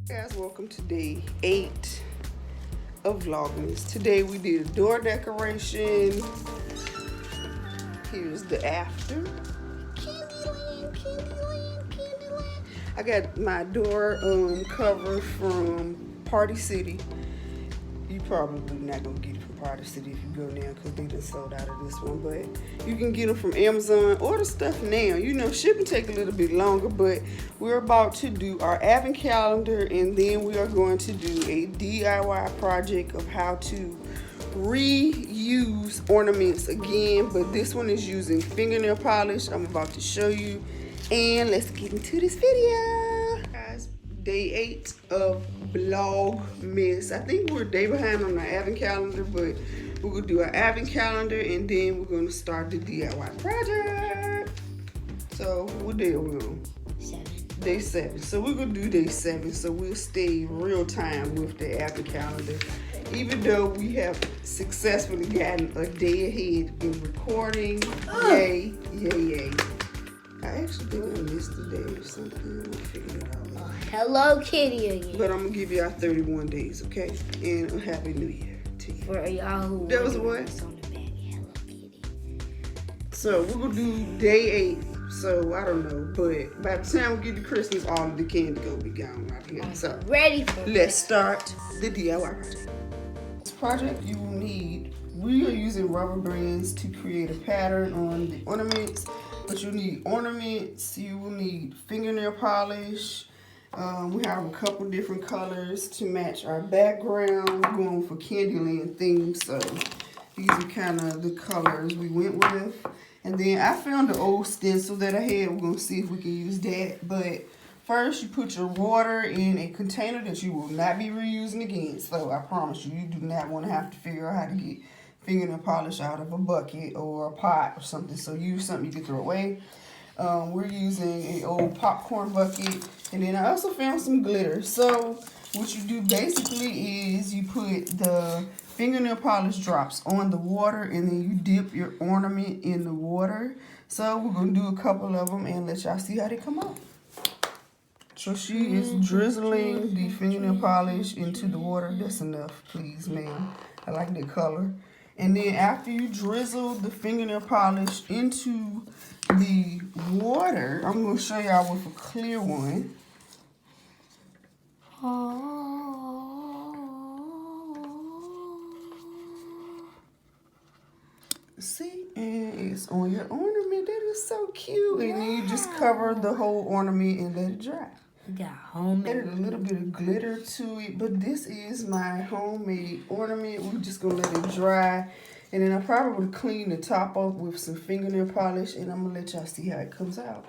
Guys, welcome to day 8 of Vlogmas. Today we did a door decoration. Here's the after. Candyland, Candyland, Candyland. I got my door cover from Party City. You probably not gonna get it from Party City if you go now because they just sold out of this one. But you can get them from Amazon. Order stuff now. You know, shipping take a little bit longer, but we're about to do our advent calendar, and then we are going to do a DIY project of how to reuse ornaments again. But this one is using fingernail polish. I'm about to show you, and let's get into this video. Guys, day 8 of Vlogmas. I think we're a day behind on our advent calendar, but we're gonna do our advent calendar and then we're gonna start the DIY project. So what day are we on? 7. Day 7. So we're gonna do day 7. So we'll stay real time with the advent calendar. Even though we have successfully gotten a day ahead in recording. Yay, yay, yay. I actually think I missed a day or something. I'll figure it out. Hello Kitty again. But I'm gonna give y'all 31 days, okay? And a happy new year to you. For y'all who That was what? what's on the back. Hello Kitty. So we're gonna do day 8. So I don't know, but by the time we get to Christmas, all of the candy gonna be gone right here. So Ready for let's start the DIY project. This project you will need, we are using rubber bands to create a pattern on the ornaments, but you need ornaments, you will need fingernail polish. We have a couple different colors to match our background. We're going for Candyland theme, so these are kind of the colors we went with. And then I found the old stencil that I had. We're going to see if we can use that. But first, you put your water in a container that you will not be reusing again. So I promise you, you do not want to have to figure out how to get fingernail polish out of a bucket or a pot or something. So use something you can throw away. We're using an old popcorn bucket, and then I also found some glitter. So what you do basically is you put the fingernail polish drops on the water, and then you dip your ornament in the water. So we're gonna do a couple of them and let y'all see how they come out. So she is drizzling the fingernail polish into the water. That's enough, please, ma'am. I like the color. And then after you drizzle the fingernail polish into the water, I'm going to show y'all with a clear one. See, and it's on your ornament. That is so cute. And then you just cover the whole ornament and let it dry. Got homemade. Added a little bit of glitter to it, but this is my homemade ornament. We're just gonna let it dry, and then I'll probably clean the top up with some fingernail polish, and I'm gonna let y'all see how it comes out.